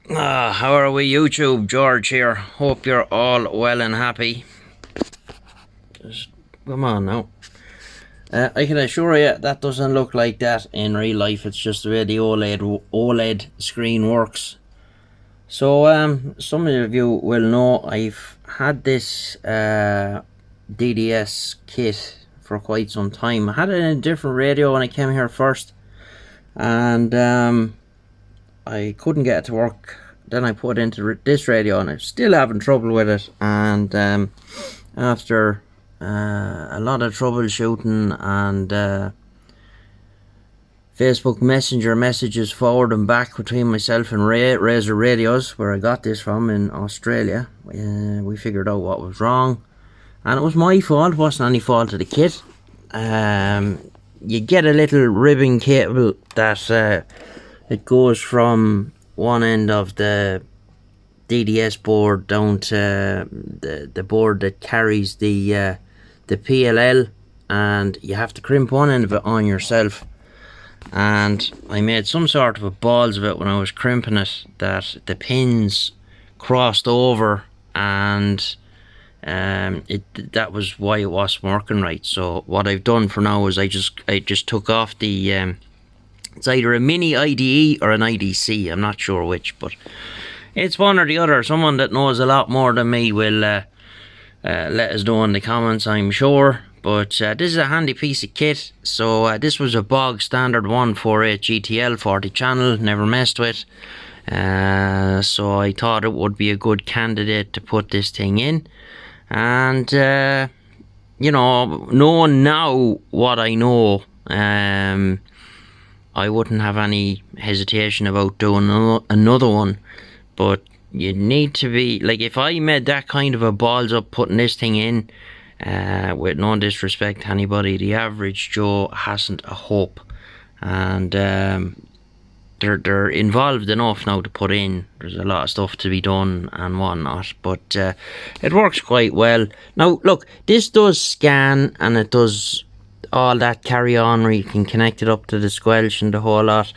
How are we, YouTube? George here. Hope you're all well and happy. Just come on now. I can assure you that doesn't look like that in real life. It's just the way the OLED screen works. So some of you will know I've had this DDS kit for quite some time. I had it in a different radio when I came here first, and I couldn't get it to work. Then I put it into this radio and I'm still having trouble with it, and after a lot of troubleshooting and Facebook Messenger messages forward and back between myself and Razor Radios, where I got this from in Australia, we figured out what was wrong, and it was my fault. It wasn't any fault of the kit. You get a little ribbon cable that it goes from one end of the DDS board down to the board that carries the PLL, and you have to crimp one end of it on yourself. And I made some sort of a balls of it when I was crimping it, that the pins crossed over, and that was why it wasn't working right. So what I've done for now is I just took off the it's either a mini IDE or an IDC, I'm not sure which, but it's one or the other. Someone that knows a lot more than me will let us know in the comments, I'm sure. But this is a handy piece of kit. So this was a bog standard 148 GTL 40 channel, never messed with. So I thought it would be a good candidate to put this thing in. And you know, knowing now what I know, I wouldn't have any hesitation about doing another one. But you need to be, like, if I made that kind of a balls up putting this thing in, with no disrespect to anybody, the average Joe hasn't a hope. And they're involved enough now to put in. There's a lot of stuff to be done and whatnot, but it works quite well. Now look, this does scan and it does all that carry on where you can connect it up to the squelch and the whole lot.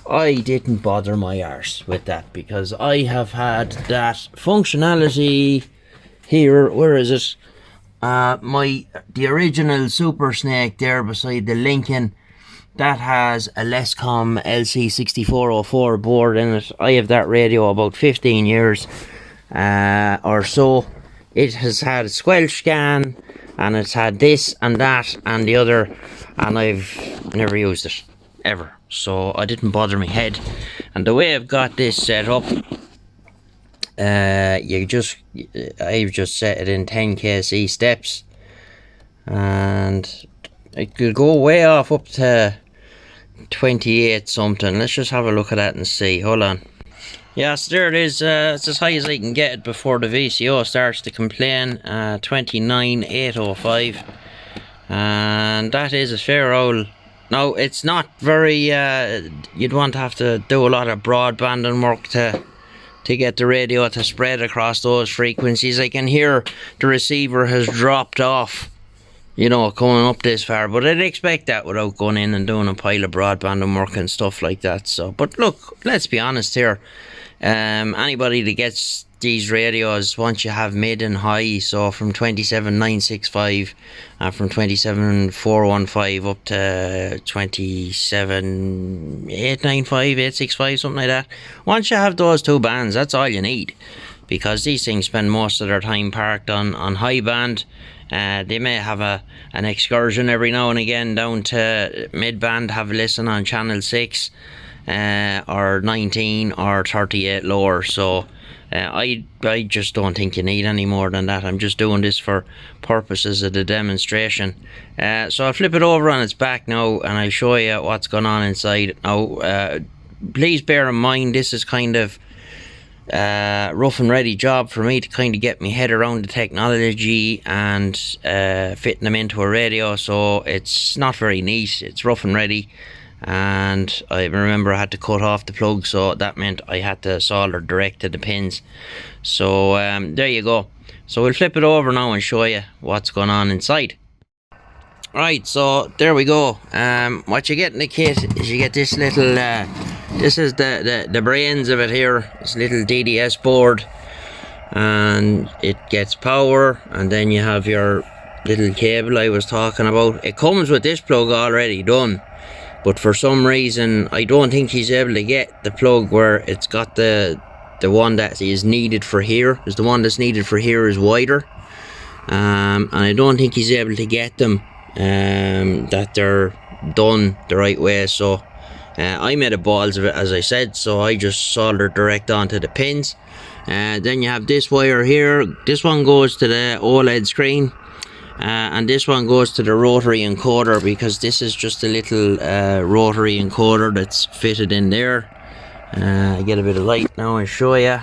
I didn't bother my arse with that because I have had that functionality here. Where is it? The original Super Snake there beside the Lincoln, that has a Lescom LC6404 board in it. I have that radio about 15 years or so. It has had a squelch scan, and it's had this and that and the other, and I've never used it ever, so I didn't bother my head. And the way I've got this set up, I've just set it in 10 kc steps, and it could go way off up to 28 something. Let's just have a look at that and see. Hold on. Yeah, so there it is. It's as high as I can get it before the VCO starts to complain. 29,805, and that is a fair old. Now it's not very you'd want to have to do a lot of broadbanding work to get the radio to spread across those frequencies. I can hear the receiver has dropped off, you know, coming up this far, but I'd expect that without going in and doing a pile of broadband and work and stuff like that. So, but look, let's be honest here. Anybody that gets these radios, once you have mid and high, so from 27,965 and from 27,415 up to 27,895, 865, something like that. Once you have those two bands, that's all you need, because these things spend most of their time parked on high band. They may have an excursion every now and again down to mid band, have a listen on channel 6 or 19 or 38 lower. So I just don't think you need any more than that. I'm just doing this for purposes of the demonstration. So I'll flip it over on its back now and I'll show you what's going on inside. Now please bear in mind, this is kind of rough and ready job for me to kind of get my head around the technology and fitting them into a radio. So it's not very neat. It's rough and ready, and I remember I had to cut off the plug, so that meant I had to solder direct to the pins. So there you go. So we'll flip it over now and show you what's going on inside. Right, so there we go. What you get in the kit is you get this little This is the brains of it here. It's a little DDS board, and it gets power, and then you have your little cable I was talking about. It comes with this plug already done, but for some reason I don't think he's able to get the plug where it's got the one that is needed for here, because the one that's needed for here is wider, and I don't think he's able to get them that they're done the right way. So I made a balls of it, as I said, so I just soldered direct onto the pins. Then you have this wire here. This one goes to the OLED screen, and this one goes to the rotary encoder, because this is just a little rotary encoder that's fitted in there. Get a bit of light now and show you.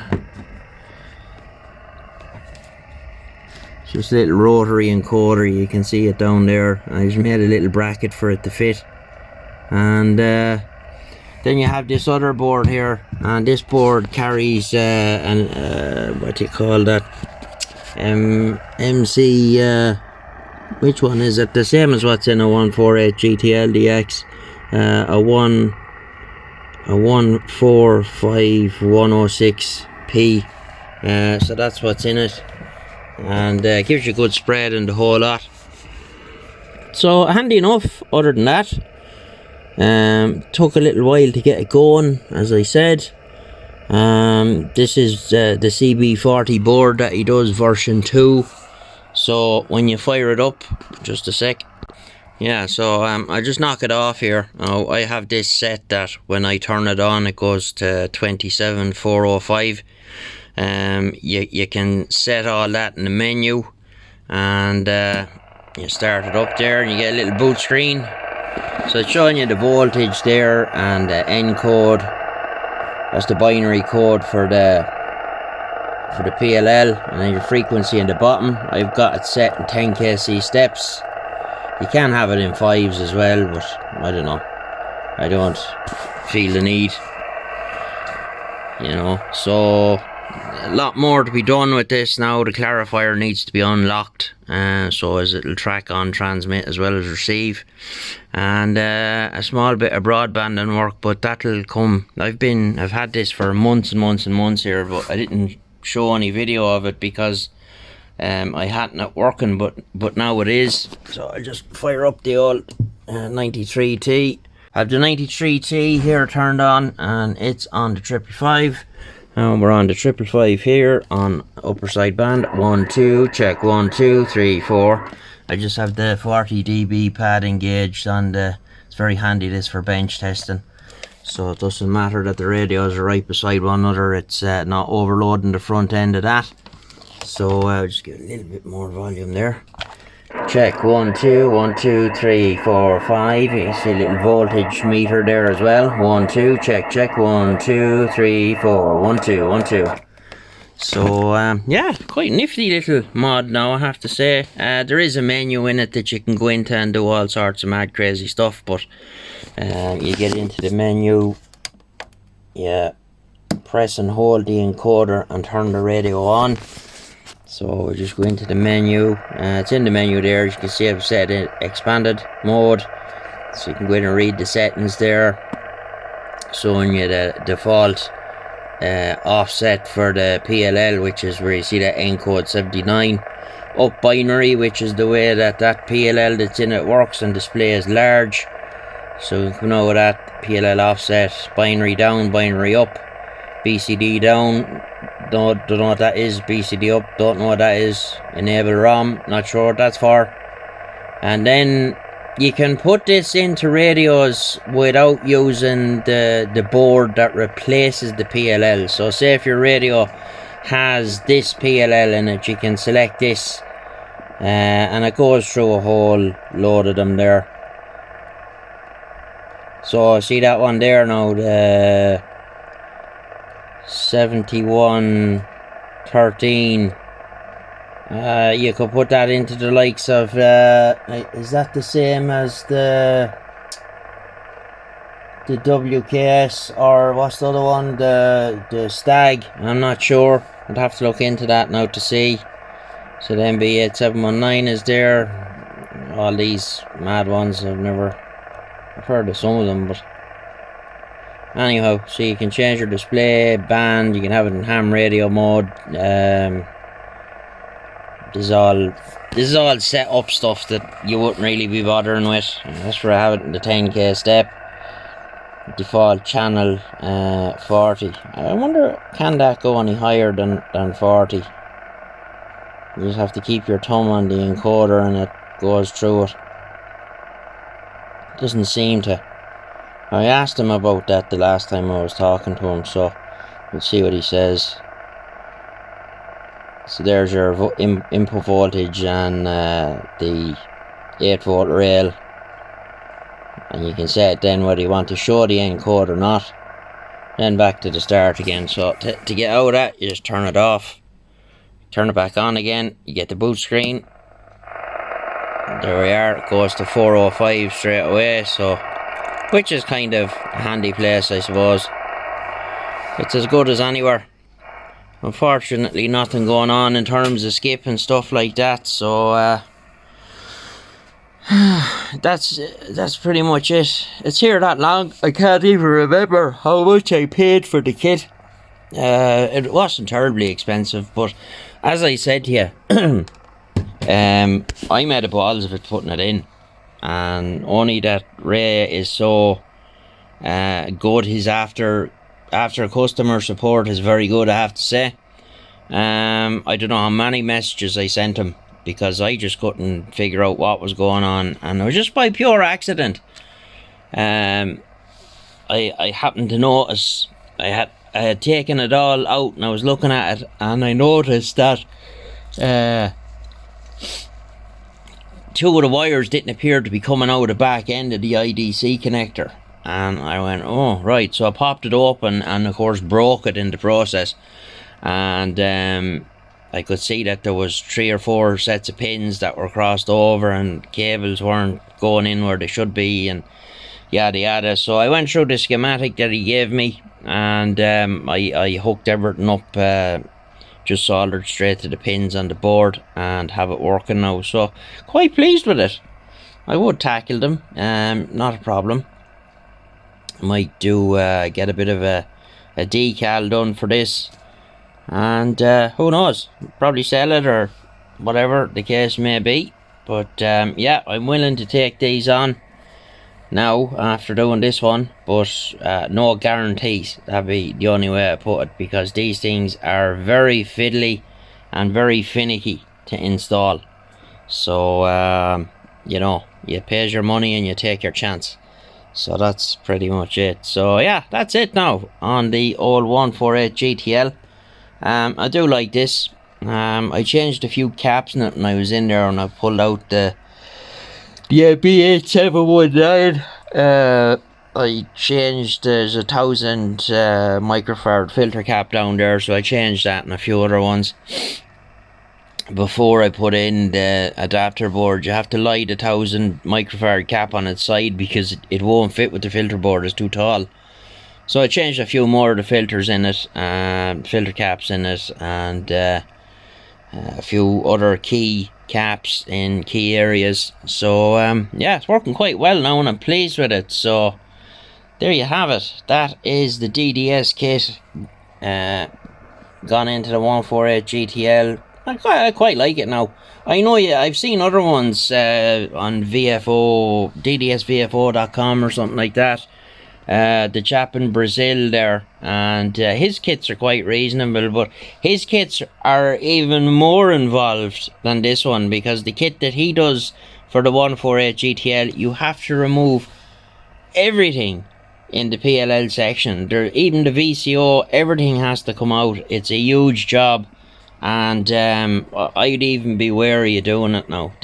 Just a little rotary encoder, you can see it down there. I just made a little bracket for it to fit. And then you have this other board here, and this board carries what do you call that? MC. Which one is it? The same as what's in a 148 Gtl Dds. A 145106P. So that's what's in it, and gives you a good spread and the whole lot. So handy enough. Other than that, took a little while to get it going, as I said. This is the CB40 board that he does, version 2. So when you fire it up, just a sec. Yeah, so I just knock it off here. Now I have this set that when I turn it on, it goes to 27405. You can set all that in the menu, and you start it up there, and you get a little boot screen. So it's showing you the voltage there, and the N code. That's the binary code for the PLL, and then your frequency in the bottom. I've got it set in 10 kc steps. You can have it in 5s as well, but I don't know. I don't feel the need, you know. So a lot more to be done with this now. The clarifier needs to be unlocked, so as it'll track on transmit as well as receive, and a small bit of broadband and work, but that'll come. I've had this for months and months and months here, but I didn't show any video of it because I hadn't it working, but now it is. So I'll just fire up the old 93T. I have the 93T here turned on, and it's on the 555. And we're on the 555 here on upper side band. 1 2, check 1 2 3 4. I just have the 40 dB pad engaged on the. It's very handy, this, for bench testing. So it doesn't matter that the radios are right beside one another. It's not overloading the front end of that. So I'll just get a little bit more volume there. Check 1 2 1 2 3 4 5. You can see a little voltage meter there as well. 1 2, check 1 2 3 4 1 2 1 2. So yeah, quite nifty little mod now, I have to say. There is a menu in it that you can go into and do all sorts of mad crazy stuff, but you get into the menu, yeah, press and hold the encoder and turn the radio on. So we'll just go into the menu. It's in the menu there. As you can see, I've set it expanded mode, so you can go in and read the settings there, showing you the default offset for the PLL, which is where you see that encode 79. Up binary, which is the way that PLL that's in it works and displays large. So you can know that PLL offset. Binary down, binary up. BCD down, don't know what that is. BCD up, don't know what that is. Enable ROM, not sure what that's for. And then you can put this into radios without using the board that replaces the PLL. So say if your radio has this PLL in it, you can select this, and it goes through a whole load of them there. So see that one there now, the 7113. You could put that into the likes of is that the same as the WKS, or what's the other one, the Stag? I'm not sure. I'd have to look into that now to see. So the MB8719 is there. All these mad ones, I've heard of some of them, but Anyhow, so you can change your display, band, you can have it in ham radio mode. This is all set up stuff that you wouldn't really be bothering with. That's where I have it in the 10k step. Default channel 40. I wonder, can that go any higher than 40? You just have to keep your thumb on the encoder and it goes through it. Doesn't seem to. I asked him about that the last time I was talking to him, so we'll see what he says. So there's your input voltage and the 8-volt rail, and you can set then whether you want to show the encode or not. Then back to the start again. So to get out of that, you just turn it off, turn it back on again, you get the boot screen. There we are, it goes to 405 straight away, so which is kind of a handy place, I suppose. It's as good as anywhere. Unfortunately, nothing going on in terms of skip and stuff like that, so that's pretty much it. It's here that long, I can't even remember how much I paid for the kit. It wasn't terribly expensive, but as I said to you, I made a balls of it putting it in, and only that Ray is so good. His after customer support is very good, I have to say. I don't know how many messages I sent him because I just couldn't figure out what was going on, and it was just by pure accident. I happened to notice I had taken it all out and I was looking at it, and I noticed that two of the wires didn't appear to be coming out of the back end of the IDC connector, and I went, oh right, so I popped it open and of course broke it in the process, and I could see that there was 3 or 4 sets of pins that were crossed over and cables weren't going in where they should be and yada yada. So I went through the schematic that he gave me, and I hooked everything up, just soldered straight to the pins on the board and have it working now. So quite pleased with it. I would tackle them, not a problem. I might do get a bit of a decal done for this, and who knows, probably sell it or whatever the case may be. But yeah, I'm willing to take these on now after doing this one, but no guarantees. That'd be the only way I put it, because these things are very fiddly and very finicky to install. So you know, you pay your money and you take your chance. So that's pretty much it. So yeah, that's it now on the old 148 GTL. I do like this. I changed a few caps in it when I was in there, and I pulled out the BH719. I changed, there's 1000 microfarad filter cap down there, so I changed that and a few other ones. Before I put in the adapter board, you have to light a 1000 microfarad cap on its side because it won't fit with the filter board, it's too tall. So I changed a few more of the filters in it, filter caps in it, and a few other key caps in key areas. So yeah, it's working quite well now and I'm pleased with it. So there you have it. That is the DDS kit gone into the 148 GTL. I quite like it now. I know I've seen other ones on VFO, DDSVFO.com or something like that. The chap in Brazil there, and his kits are quite reasonable, but his kits are even more involved than this one, because the kit that he does for the 148 GTL, you have to remove everything in the PLL section. There, even the VCO, everything has to come out. It's a huge job, and I'd even be wary of doing it now.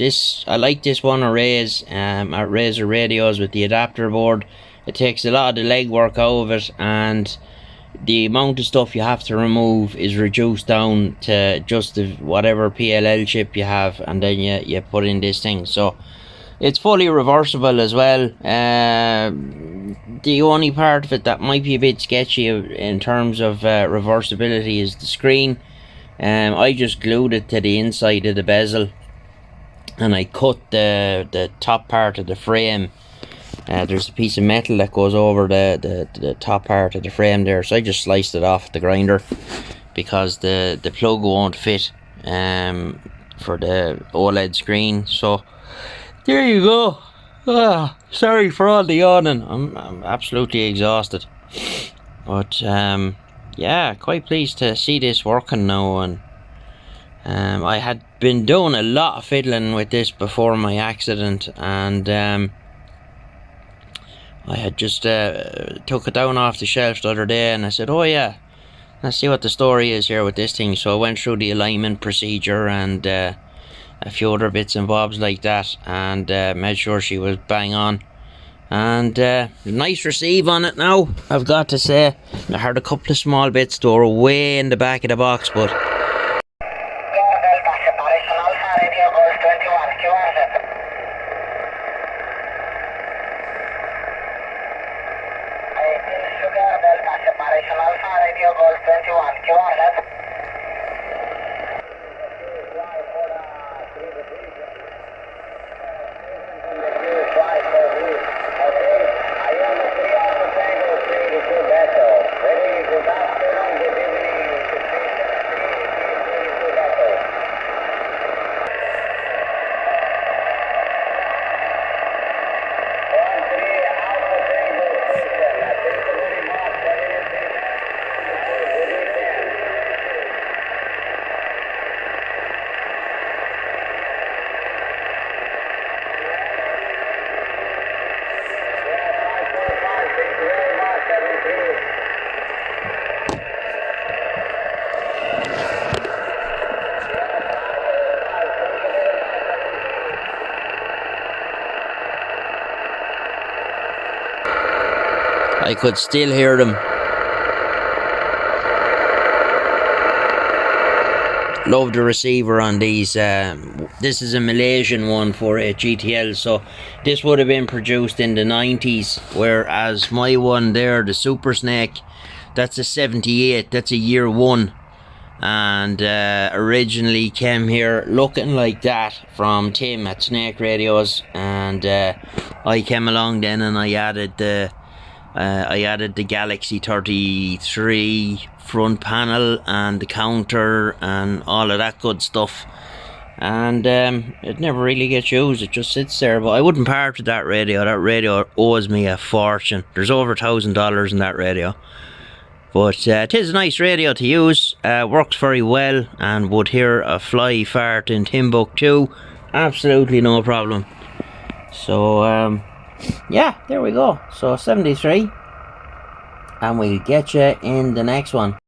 I like this one at Razor Radios with the adapter board. It takes a lot of the legwork out of it, and the amount of stuff you have to remove is reduced down to just whatever PLL chip you have, and then you put in this thing. So it's fully reversible as well. The only part of it that might be a bit sketchy in terms of reversibility is the screen. I just glued it to the inside of the bezel, and I cut the top part of the frame There's a piece of metal that goes over the top part of the frame there, so I just sliced it off the grinder because the plug won't fit for the OLED screen. So there you go. Sorry for all the yawning. I'm absolutely exhausted, but yeah, quite pleased to see this working now. And I had been doing a lot of fiddling with this before my accident, and I had just took it down off the shelf the other day, and I said, oh yeah, let's see what the story is here with this thing. So I went through the alignment procedure and a few other bits and bobs like that, and made sure she was bang on. And nice receive on it now, I've got to say. I heard a couple of small bits that were way in the back of the box, but I could still hear them. Love the receiver on these. This is a Malaysian one for a GTL, so this would have been produced in the 90s, whereas my one there, the Super Snake, that's a 78, that's a year one, and originally came here looking like that from Tim at Snake Radios, and I came along then and I added the Galaxy 33 front panel and the counter and all of that good stuff, and it never really gets used. It just sits there, but I wouldn't part with that radio. That radio owes me a fortune. There's over $1,000 in that radio, but it is a nice radio to use. Works very well, and would hear a fly fart in Timbuktu, absolutely no problem. So yeah, there we go. So 73, and we'll get you in the next one.